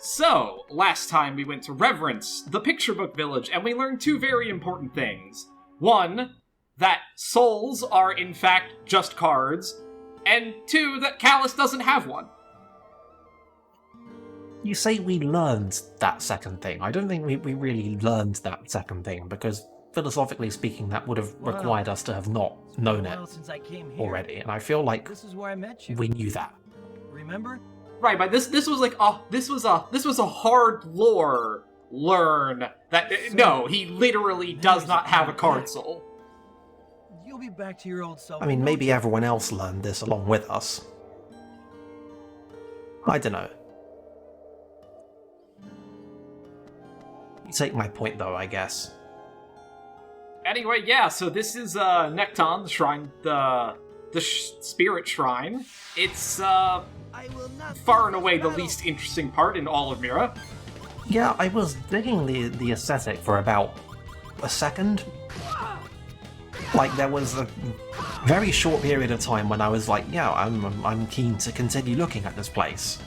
So, last time we went to Reverence, the picture book village, and we learned two very important things. One, that souls are in fact just cards, and two, that Callus doesn't have one. You say we learned that second thing. I don't think we really learned that second thing, because philosophically speaking, that would have required us to have not known it already, and I feel like we knew that. Remember? Right, but this was like this was a hard lore learn that no, he literally does not have a card soul. You'll be back to your old self. I mean, maybe everyone else learned this along with us. I don't know. You take my point though, I guess. Anyway, yeah, so this is Nekton, the shrine, the spirit shrine. It's far and away the least interesting part in all of Mira. Yeah, I was digging the aesthetic for about a second. Like, there was a very short period of time when I was like, yeah, I'm keen to continue looking at this place.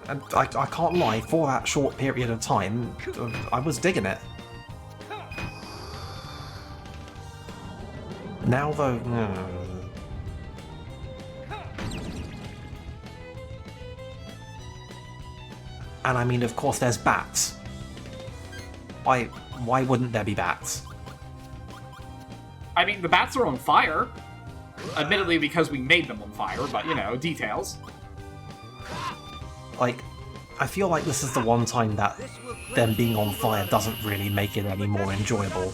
And I can't lie, for that short period of time, I was digging it. Now though, And I mean, of course, there's bats. Why wouldn't there be bats? I mean, the bats are on fire. Admittedly, because we made them on fire, but, you know, details. Like, I feel like this is the one time that them being on fire doesn't really make it any more enjoyable.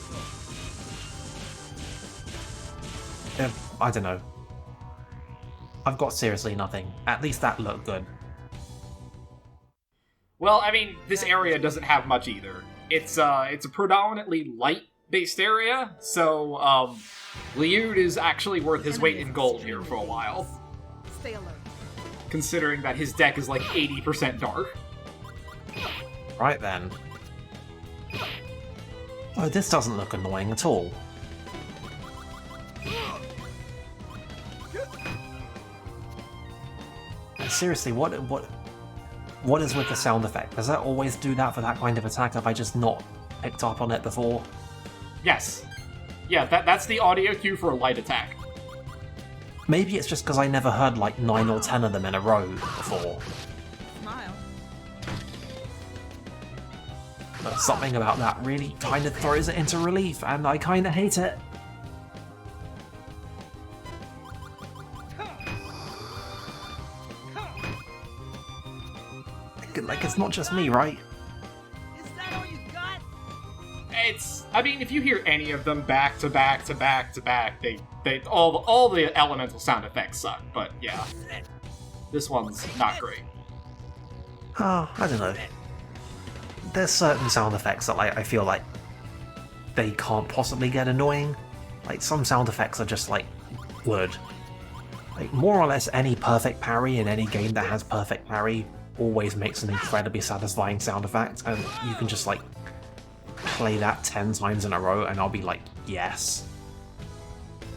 I don't know. I've got seriously nothing. At least that looked good. Well, I mean, this area doesn't have much either. It's a predominantly light-based area, so, Liud is actually worth his weight in gold here for a while. Stay alert. Considering that his deck is like 80% dark. Right then. Oh, this doesn't look annoying at all. Seriously, what is with the sound effect? Does that always do that for that kind of attack? Have I just not picked up on it before? Yes. Yeah, that's the audio cue for a light attack. Maybe it's just because I never heard like 9 or 10 of them in a row before. Smile. But something about that really kind of throws it into relief, and I kind of hate it. Like, it's not just me, right? Is that all you got? I mean, if you hear any of them back to back to back to back, all the elemental sound effects suck, but yeah. This one's not great. Oh, I don't know. There's certain sound effects that I feel like they can't possibly get annoying. Like, some sound effects are just, like, good. Like, more or less any perfect parry in any game that has perfect parry always makes an incredibly satisfying sound effect, and you can just, like, play that 10 times in a row and I'll be like, yes.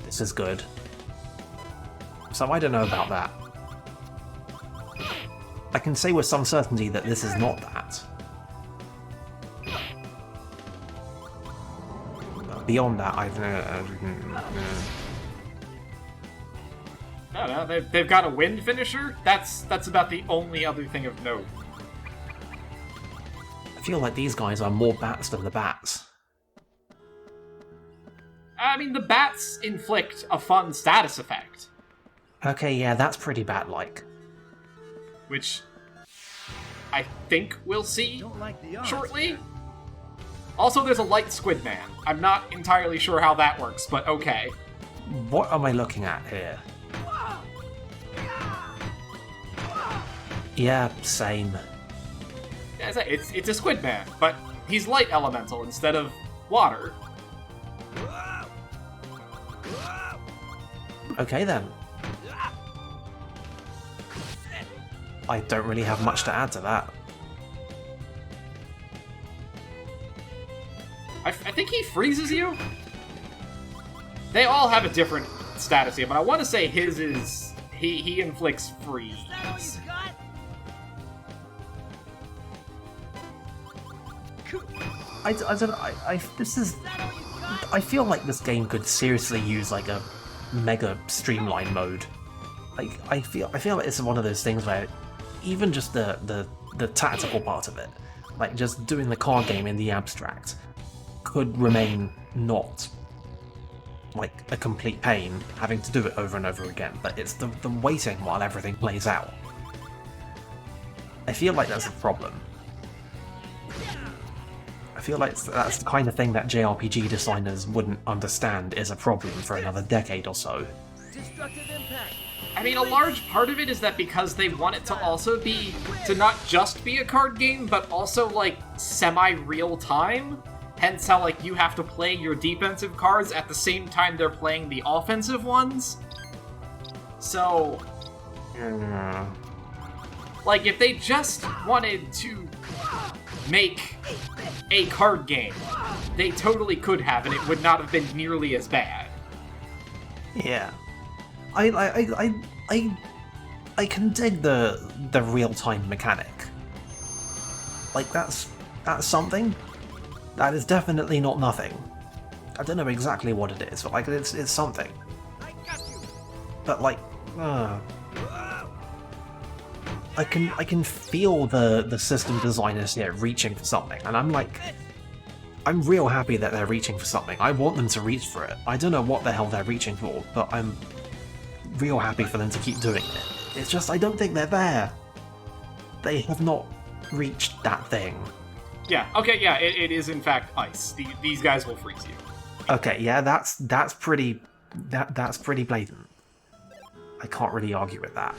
This is good. So I don't know about that. I can say with some certainty that this is not that. Beyond that, I don't know. I don't know, they've got a wind finisher? That's about the only other thing of note. I feel like these guys are more bats than the bats. I mean, the bats inflict a fun status effect. Okay, yeah, that's pretty bat-like. Which I think we'll see Don't like the odds. shortly. Also, there's a light squid man. I'm not entirely sure how that works, but okay. What am I looking at here? Yeah, same. Yeah, it's a squid man, but he's light elemental instead of water. Okay then. I don't really have much to add to that. I think he freezes you? They all have a different status here, but I want to say his is... He inflicts freeze. Is that all you got? I don't know, I feel like this game could seriously use like a mega streamline mode. Like I feel like it's one of those things where even just the tactical part of it, like just doing the card game in the abstract, could remain not like a complete pain having to do it over and over again, but it's the waiting while everything plays out. I feel like that's a problem. I feel like that's the kind of thing that JRPG designers wouldn't understand is a problem for another decade or so. Destructive impact. I mean, a large part of it is that because they want it to also be, to not just be a card game, but also, like, semi-real time. Hence how, like, you have to play your defensive cards at the same time they're playing the offensive ones. So, like, if they just wanted to make a card game, they totally could have, and it would not have been nearly as bad. Yeah. I can dig the real-time mechanic. Like, that's something. That is definitely not nothing. I don't know exactly what it is, but like it's something. I got you. But like, I can feel the system designers here reaching for something, and I'm real happy that they're reaching for something. I want them to reach for it. I don't know what the hell they're reaching for, but I'm real happy for them to keep doing it. It's just I don't think they're there. They have not reached that thing. Yeah, okay, yeah, it is in fact ice. These guys will freeze you. Okay, yeah, that's pretty blatant. I can't really argue with that.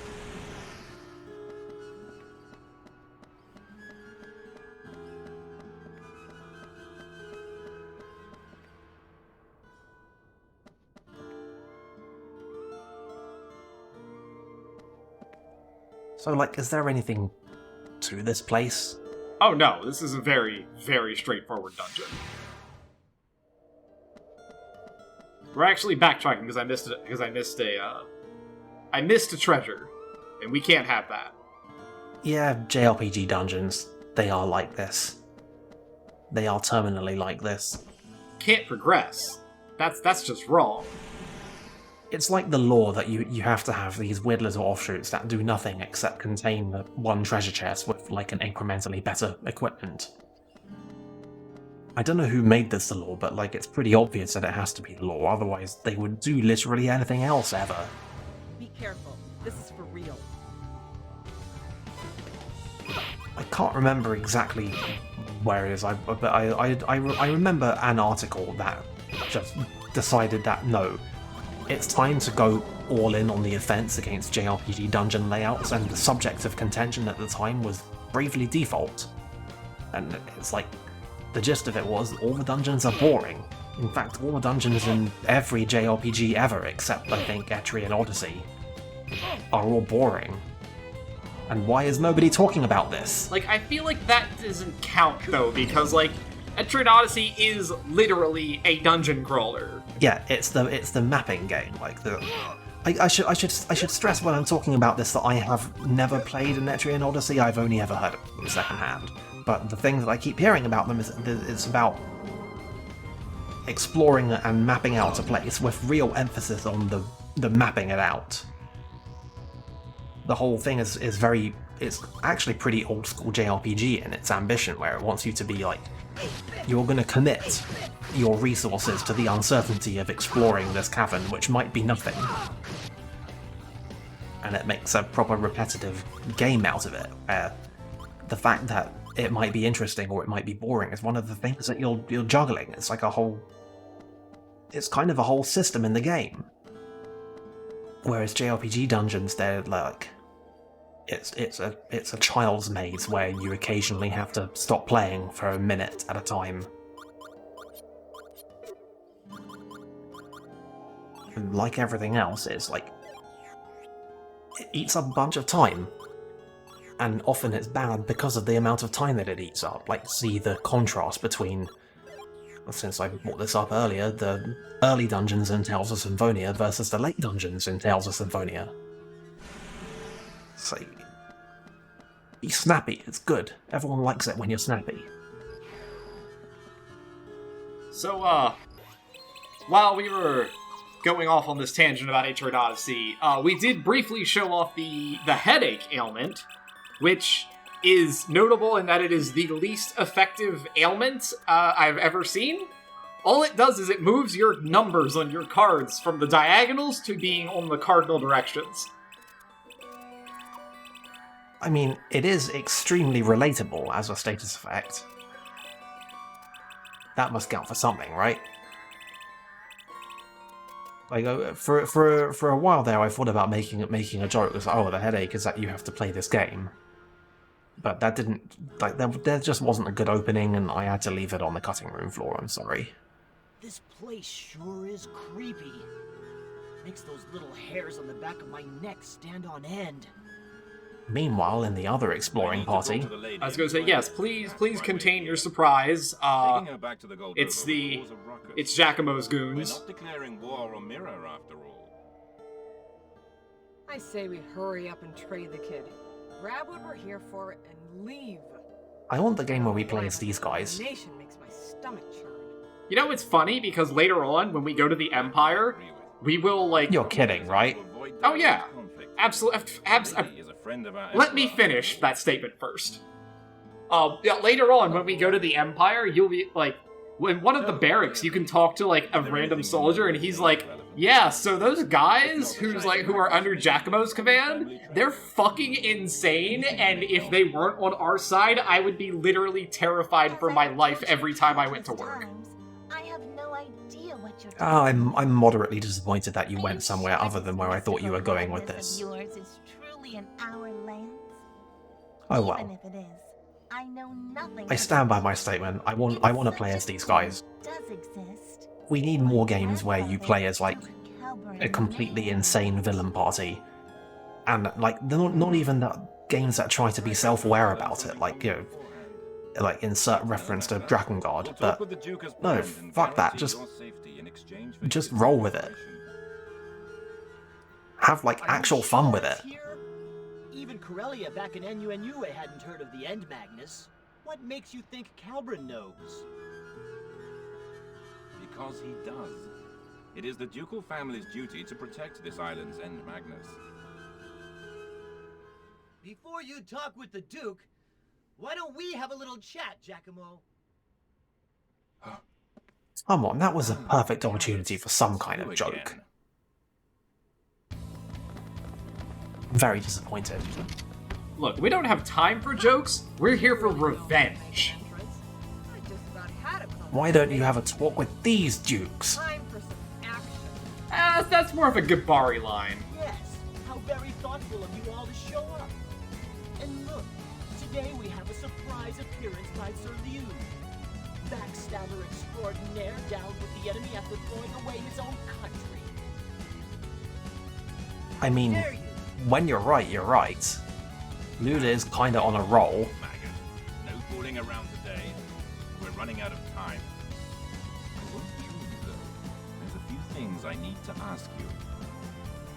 So, like, is there anything to this place? Oh no, this is a very, very straightforward dungeon. We're actually backtracking because I missed a treasure, and we can't have that. Yeah, JRPG dungeons, they are like this. They are terminally like this. Can't progress. That's just wrong. It's like the lore that you have to have these weird little offshoots that do nothing except contain the one treasure chest with like an incrementally better equipment. I don't know who made this the lore, but like it's pretty obvious that it has to be the lore, otherwise they would do literally anything else ever. Be careful. This is for real. I can't remember exactly where it is, but I remember an article that just decided that no, it's time to go all in on the offense against JRPG dungeon layouts, and the subject of contention at the time was Bravely Default. And it's like, the gist of it was, all the dungeons are boring. In fact, all the dungeons in every JRPG ever, except I think Etrian Odyssey, are all boring. And why is nobody talking about this? Like, I feel like that doesn't count, though, because, like, Etrian Odyssey is literally a dungeon crawler. Yeah, it's the mapping game. Like I should stress when I'm talking about this that I have never played an Etrian Odyssey. I've only ever heard of them secondhand. But the thing that I keep hearing about them is it's about exploring and mapping out a place with real emphasis on the mapping it out. The whole thing is it's actually pretty old school JRPG in its ambition, where it wants you to be like, you're going to commit your resources to the uncertainty of exploring this cavern, which might be nothing. And it makes a proper repetitive game out of it, where the fact that it might be interesting or it might be boring is one of the things that you're juggling. It's like it's kind of a whole system in the game. Whereas JRPG dungeons, they're like, it's a child's maze where you occasionally have to stop playing for a minute at a time. And like everything else, it's like, it eats up a bunch of time. And often it's bad because of the amount of time that it eats up. Like, see the contrast between, since I brought this up earlier, the early dungeons in Tales of Symphonia versus the late dungeons in Tales of Symphonia. So, be snappy, it's good. Everyone likes it when you're snappy. So, while we were going off on this tangent about Ancient Odyssey, we did briefly show off the headache ailment, which is notable in that it is the least effective ailment I've ever seen. All it does is it moves your numbers on your cards from the diagonals to being on the cardinal directions. I mean, it is extremely relatable as a status effect. That must count for something, right? Like, for a while there, I thought about making a joke. It was like, oh, the headache is that you have to play this game. But that didn't... Like, there just wasn't a good opening, and I had to leave it on the cutting room floor, I'm sorry. This place sure is creepy. Makes those little hairs on the back of my neck stand on end. Meanwhile, in the other exploring party... I was going to say, yes, please contain your surprise. It's Giacomo's goons. We're not declaring war on Mirror, after all. I say we hurry up and trade the kid. Grab what we're here for and leave. I want the game where we play as these guys. Nation makes my stomach churn. You know, it's funny, because later on, when we go to the Empire, we will, like... You're kidding, right? Oh, yeah. Absolutely. Let me finish that statement first. Later on, when we go to the Empire, you'll be, like... In one of the barracks, you can talk to, like, a random soldier, and he's like, yeah, so those guys who are under Giacomo's command, they're fucking insane, and if they weren't on our side, I would be literally terrified for my life every time I went to work. I have no idea what you're Oh, I'm moderately disappointed that you went somewhere other than where I thought you were going with this. Yours is truly in our lands. Oh Even well. if it is, I know nothing. I stand by my statement. I want to play as these guys. Does exist. We need more games where you play as, like, a completely insane villain party. And, like, they're not even that games that try to be self-aware about it, like, you know, like, insert reference to Drakengard, but no, fuck that, just roll with it. Have, like, actual fun with it. Even Corellia back in NUNU hadn't heard of the End Magnus. What makes you think Calbrin knows? Because he does. It is the ducal family's duty to protect this island's End Magnus. Before you talk with the Duke, why don't we have a little chat, Giacomo? Come on, that was a perfect opportunity for some kind of joke. I'm very disappointed. Look, we don't have time for jokes. We're here for revenge. I just about had a Why don't you have a talk with these dukes? time for some action. That's more of a Gabari line. Yes, how very thoughtful of you all to show up. And look, today we have a surprise appearance by Sir Liu. Backstabber extraordinaire down with the enemy after throwing away his own country. I mean, Dare you? when you're right, you're right. Luda is kinda on a roll. Maggot, no fooling around today. We're running out of time. I won't kill you, though. There's a few things I need to ask you.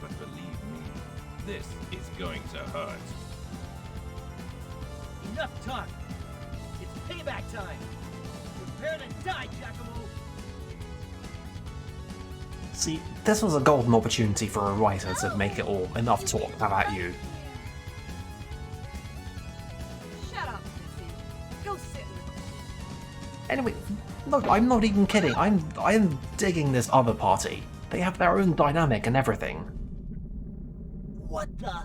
But believe me, this is going to hurt. Enough talk. It's payback time. Prepare to die, Giacomo. See, this was a golden opportunity for a writer to make it all enough talk. How about you? Shut up, Missy. Go sit in the corner. Anyway, look, I'm not even kidding. I'm digging this other party. They have their own dynamic and everything. What the?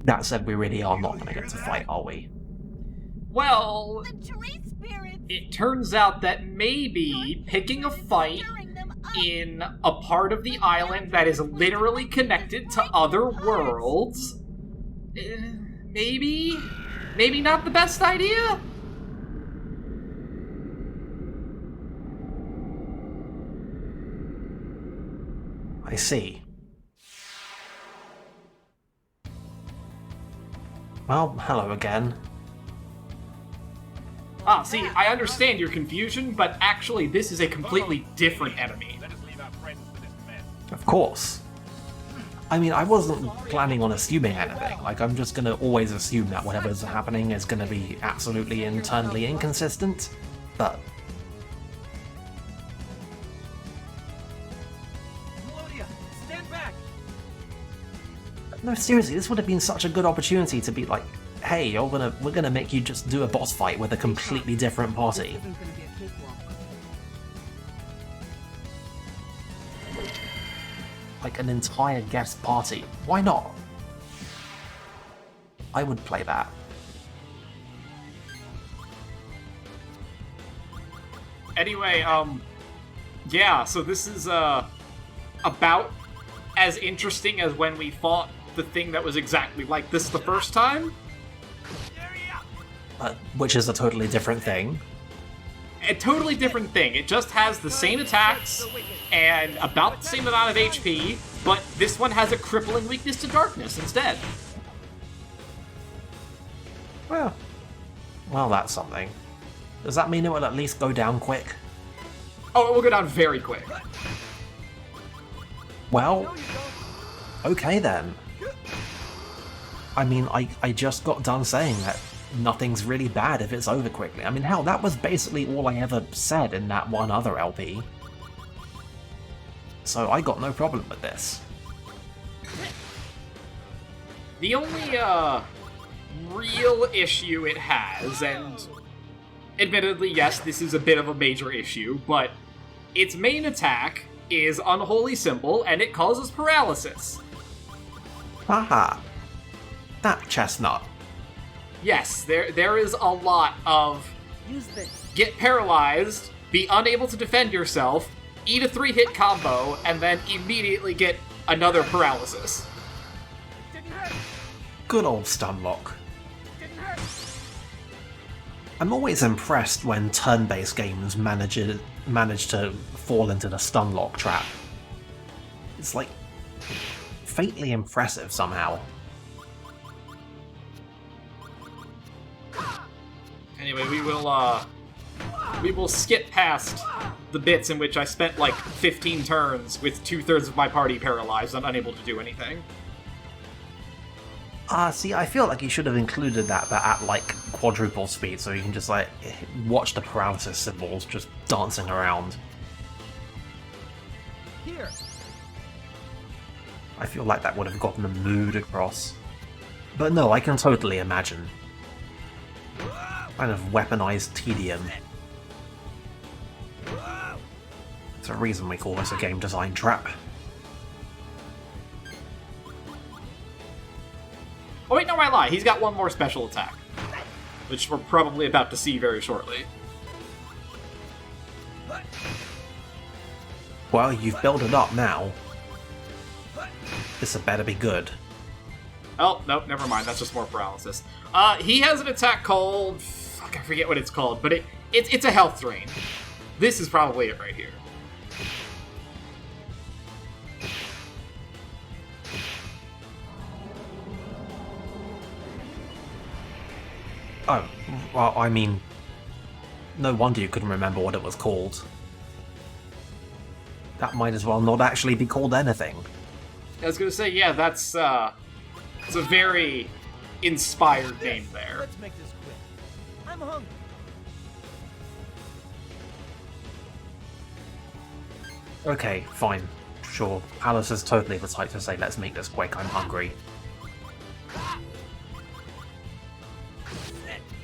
That said, we really are not going to get to fight, are we? Well, The tree spirits. it turns out that maybe picking a fight Stirring them up. in a part of the island that is literally connected to other worlds, maybe not the best idea? I see. Well, hello again. See, I understand your confusion, but actually this is a completely different enemy. Let us leave our friends to this mess. Of course. I mean, I wasn't planning on assuming anything. Like, I'm just gonna always assume that whatever's happening is gonna be absolutely internally inconsistent. But No, seriously, this would have been such a good opportunity to be like, hey, we're gonna make you just do a boss fight with a completely different party. This isn't gonna be a cakewalk. Like an entire guest party. Why not? I would play that. Anyway, yeah, so this is, about as interesting as when we fought the thing that was exactly like this the first time. Which is a totally different thing. A totally different thing. It just has the same attacks and about the same amount of HP, but this one has a crippling weakness to darkness instead. Well, that's something. Does that mean it will at least go down quick? Oh, it will go down very quick. Well, okay then. I mean, I just got done saying that nothing's really bad if it's over quickly. I mean, hell, that was basically all I ever said in that one other LP. So I got no problem with this. The only, real issue it has, and admittedly, yes, this is a bit of a major issue, but its main attack is Unholy Symbol, and it causes paralysis. Haha. That chestnut. Yes, there is a lot of Use this. get paralyzed, be unable to defend yourself, eat a 3-hit combo, and then immediately get another paralysis. Good old Stunlock. I'm always impressed when turn-based games manage to fall into the Stunlock trap. It's like faintly impressive somehow. Anyway, we will skip past the bits in which I spent like 15 turns with 2/3 of my party paralyzed and unable to do anything. See, I feel like you should have included that, but at like quadruple speed, so you can just like watch the paralysis symbols just dancing around. Here. I feel like that would have gotten the mood across. But no, I can totally imagine. Kind of weaponized tedium. It's a reason we call this a game design trap. Oh wait, no, I lie. He's got one more special attack, which we're probably about to see very shortly. Well, you've built it up now. This had better be good. Oh, nope, never mind. That's just more paralysis. He has an attack called... Fuck, I forget what it's called, but it's a health drain. This is probably it right here. Oh, well, I mean... No wonder you couldn't remember what it was called. That might as well not actually be called anything. I was gonna say, yeah, that's, it's a very inspired name there. Let's make this quick. I'm hungry. Okay, fine. Sure. Alice is totally the type to say, let's make this quick, I'm hungry.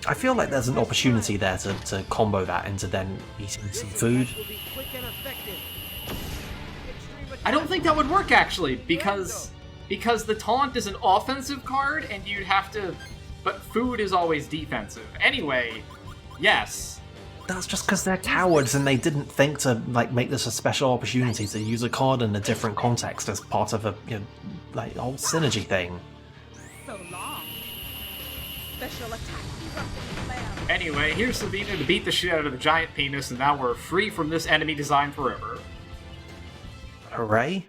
I feel like there's an opportunity there to combo that into then eating some food. Will be quick and effective. I don't think that would work, actually, because the taunt is an offensive card, and you'd have to... But food is always defensive. Anyway, yes. That's just because they're cowards and they didn't think to like make this a special opportunity to use a card in a different context as part of a like whole synergy thing. So long. Special attack erupting flare. Anyway, here's Sabina to beat the shit out of the giant penis, and now we're free from this enemy design forever. Hooray!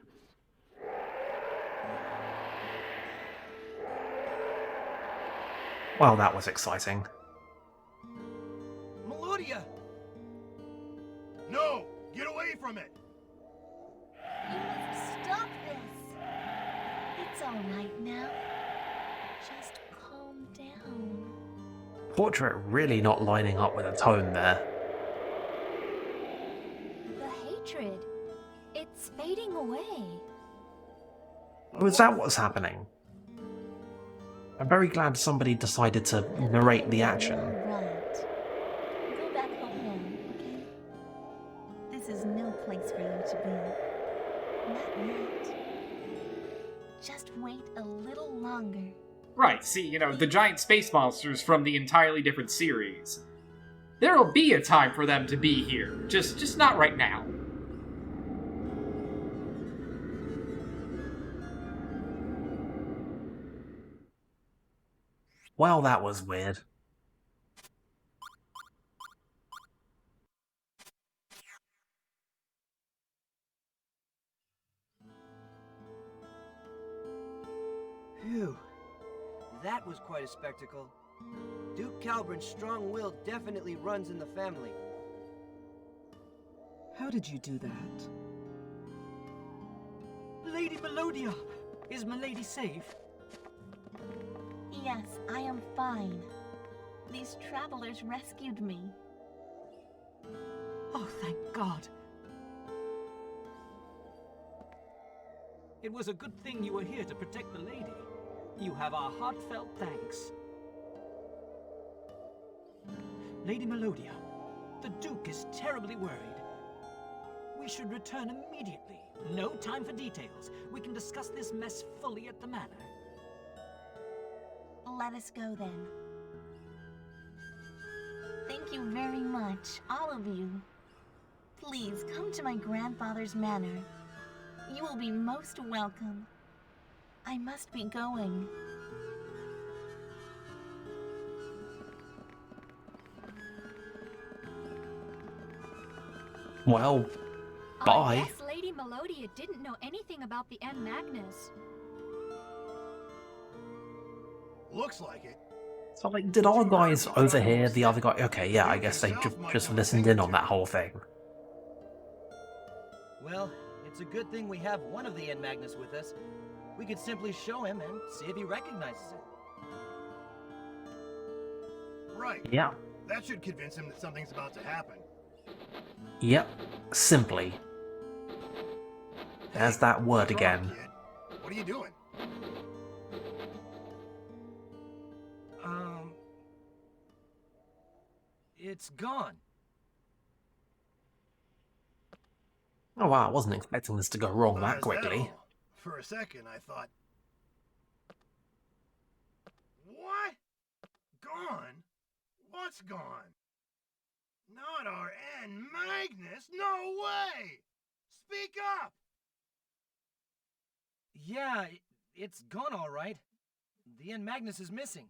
Well, that was exciting. Melodia! No! Get away from it! You must stop this. It's all right now. Just calm down. Portrait really not lining up with a tone there. The hatred. It's fading away. Oh, is that what's happening? I'm very glad somebody decided to narrate the action. Right. Go back home now, okay? This is no place for you to be. Not yet. Just wait a little longer. Right, see, the giant space monsters from the entirely different series. There'll be a time for them to be here, just not right now. Well, that was weird. Phew. That was quite a spectacle. Duke Calburn's strong will definitely runs in the family. How did you do that? Lady Melodia! Is Milady safe? Yes, I am fine. These travelers rescued me. Oh, thank God. It was a good thing you were here to protect the lady. You have our heartfelt thanks. Lady Melodia, the Duke is terribly worried. We should return immediately. No time for details. We can discuss this mess fully at the manor. Let us go then. Thank you very much, all of you. Please come to my grandfather's manor. You will be most welcome. I must be going. Well, bye. I guess Lady Melodia didn't know anything about the N. Magnus. Looks like it. So, like, did our guys overhear the other guy? Okay, yeah, I guess they just listened in on that whole thing. Well, it's a good thing we have one of the N. Magnus with us. We could simply show him and see if he recognizes it. Right. Yeah. That should convince him that something's about to happen. Yep. Simply. There's that word What's wrong, again. kid? What are you doing? It's gone. Oh wow, I wasn't expecting this to go wrong that Is quickly. all? For a second, I thought... What? Gone? What's gone? Not our N. Magnus? No way! Speak up! Yeah, it's gone all right. The N. Magnus is missing.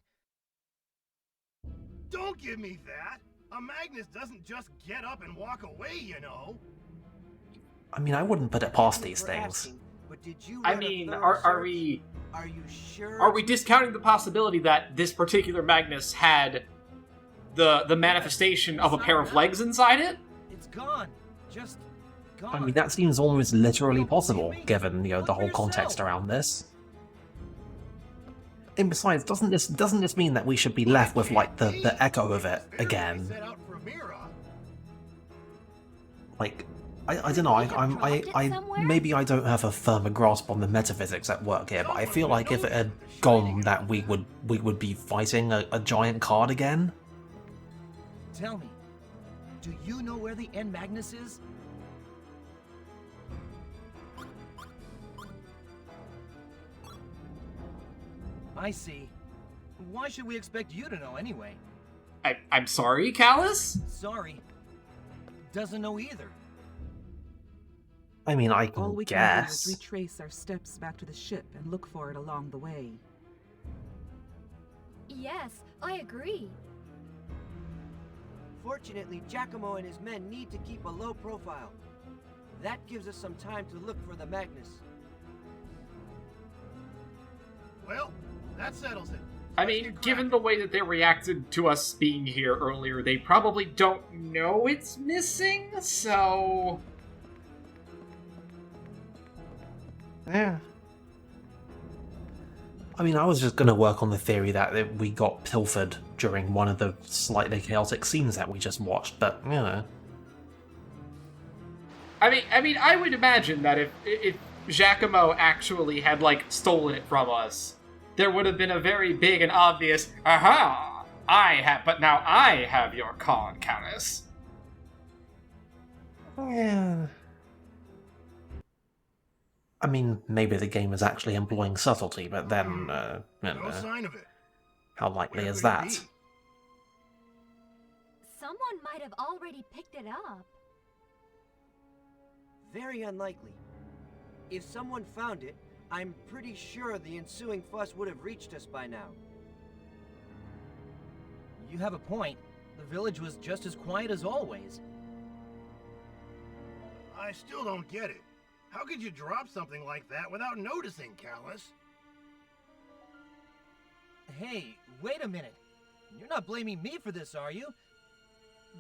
Don't give me that! A Magnus doesn't just get up and walk away, you know. I mean, I wouldn't put it past these For things. asking, but did you I run a mean, thorough are search? we Are you sure? are we discounting the possibility that this particular Magnus had the manifestation of a pair of legs inside it? It's gone. Just gone. I mean, that seems almost literally possible, given, the whole context around this. And besides, doesn't this mean that we should be left with, like, the echo of it again? Set out for Mira. Like, I don't know, I maybe I don't have a firmer grasp on the metaphysics at work here, but I feel like if it had gone that we would be fighting a giant card again. Tell me, do you know where the N. Magnus is? I see. Why should we expect you to know anyway? I'm sorry, Callus? Sorry. Doesn't know either. I mean, I All can we can do guess. is retrace our steps back to the ship and look for it along the way. Yes, I agree. Fortunately, Giacomo and his men need to keep a low profile. That gives us some time to look for the Magnus. Well, that settles it. I mean, given the way that they reacted to us being here earlier, they probably don't know it's missing, so... Yeah. I mean, I was just going to work on the theory that we got pilfered during one of the slightly chaotic scenes that we just watched, but, I mean, I would imagine that if Giacomo actually had, like, stolen it from us, there would have been a very big and obvious, aha, but now I have your card, Callus. Yeah. I mean, maybe the game is actually employing subtlety, but then, No sign of it. how likely Where is could it that? be? Someone might have already picked it up. Very unlikely. If someone found it, I'm pretty sure the ensuing fuss would have reached us by now. You have a point. The village was just as quiet as always. I still don't get it. How could you drop something like that without noticing, Callus? Hey, wait a minute. You're not blaming me for this, are you?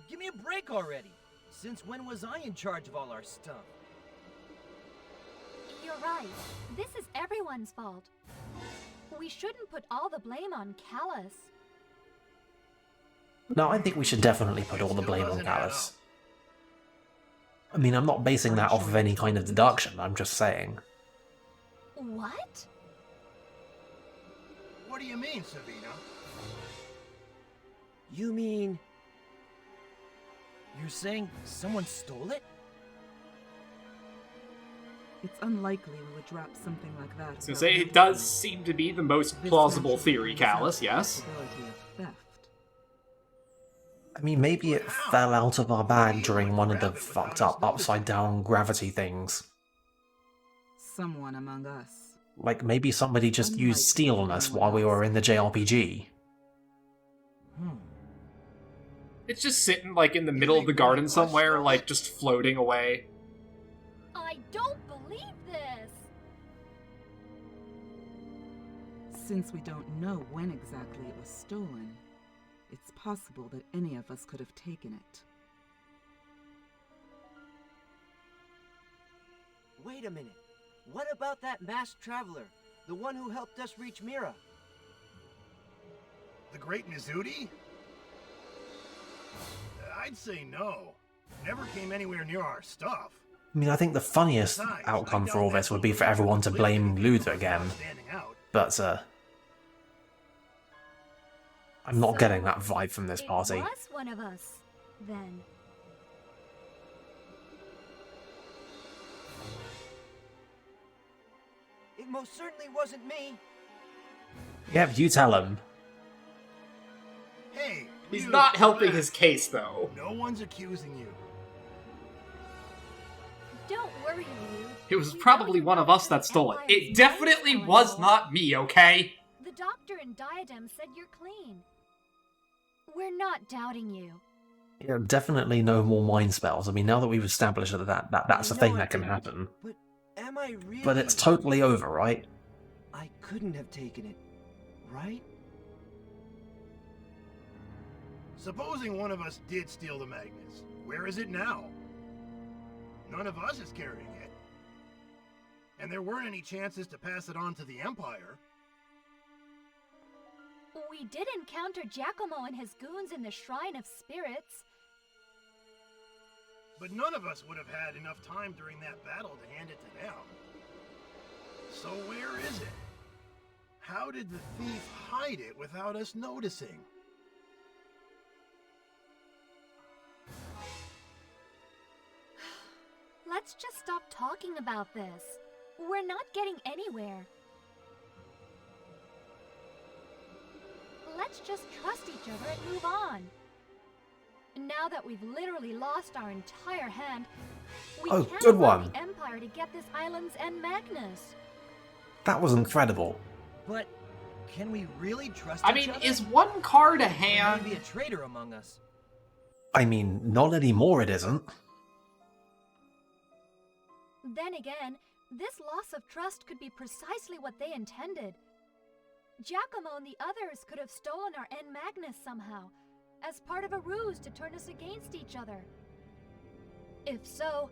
Give me a break already. Since when was I in charge of all our stuff? You're right. This is everyone's fault. We shouldn't put all the blame on Callus. No, I think we should definitely put all the blame on Callus. I mean, I'm not basing that off of any kind of deduction, I'm just saying. What? What do you mean, Savina? You mean... You're saying someone stole it? It's unlikely we would drop something like that. I was gonna say, it does seem to be the most plausible theory, Callus, yes. I mean, maybe it fell out of our bag during one of the fucked up upside down gravity things. Someone among us. Like, maybe somebody just used steel on us while we were in the JRPG. It's just sitting, like, in the middle of the garden somewhere, like, just floating away. I don't believe this! Since we don't know when exactly it was stolen, it's possible that any of us could have taken it. Wait a minute. What about that masked traveler? The one who helped us reach Mira? The Great Mizuti? I'd say no. Never came anywhere near our stuff. I mean, I think the funniest outcome for all this would be for everyone to blame Luther again. But, I'm not getting that vibe from this party. It was one of us, then. It most certainly wasn't me. Yep, you tell him. Hey, He's not helping his case, though. No one's accusing you. Don't worry, Ryu. It was probably one of us that stole it. It definitely was not me, okay? The doctor and Diadem said you're clean. We're not doubting you. Yeah, definitely no more mind spells. I mean, now that we've established that's a thing that can happen. But am I really... But it's totally over, right? I couldn't have taken it, right? Supposing one of us did steal the Magnus, where is it now? None of us is carrying it. And there weren't any chances to pass it on to the Empire. We did encounter Giacomo and his goons in the Shrine of Spirits. But none of us would have had enough time during that battle to hand it to them. So where is it? How did the thief hide it without us noticing? Let's just stop talking about this. We're not getting anywhere. Let's just trust each other and move on. Now that we've literally lost our entire hand, we can't good allow one. the Empire to get this island's end Magnus. That was incredible. But can we really trust I each mean, other? is one card a There hand? may be a traitor among us. I mean, not anymore it isn't. Then again, this loss of trust could be precisely what they intended. Giacomo and the others could have stolen our end Magnus somehow, as part of a ruse to turn us against each other. If so,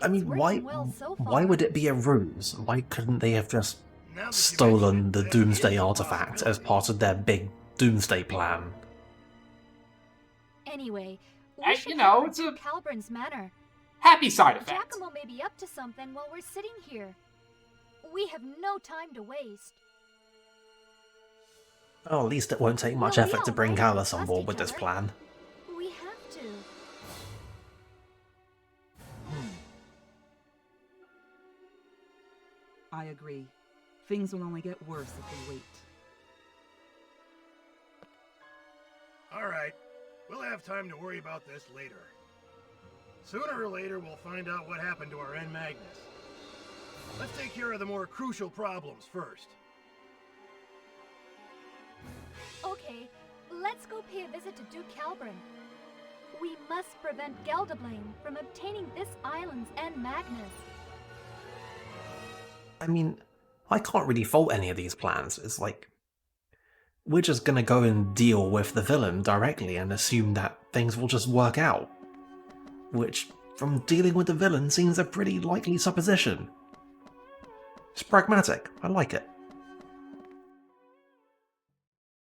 I mean, it's why working well so why far. would it be a ruse? Why couldn't they have just Now that you stolen mention the it, Doomsday it is a artifact as possibility. part of their big Doomsday plan? Anyway, we And, should you know, head it's for a- Calbrin's manor. Happy side effect. Giacomo may be up to something while we're sitting here. We have no time to waste. Oh, at least it won't take much Well, we effort to bring already Callus on trust board each with this other. plan. We have to. I agree. Things will only get worse if we wait. Alright, we'll have time to worry about this later. Sooner or later, we'll find out what happened to our N Magnus. Let's take care of the more crucial problems first. Okay, let's go pay a visit to Duke Calbrin. We must prevent Geldablame from obtaining this island's N Magnus. I mean, I can't really fault any of these plans. It's like, we're just gonna go and deal with the villain directly and assume that things will just work out. Which, from dealing with the villain, seems a pretty likely supposition. It's pragmatic. I like it.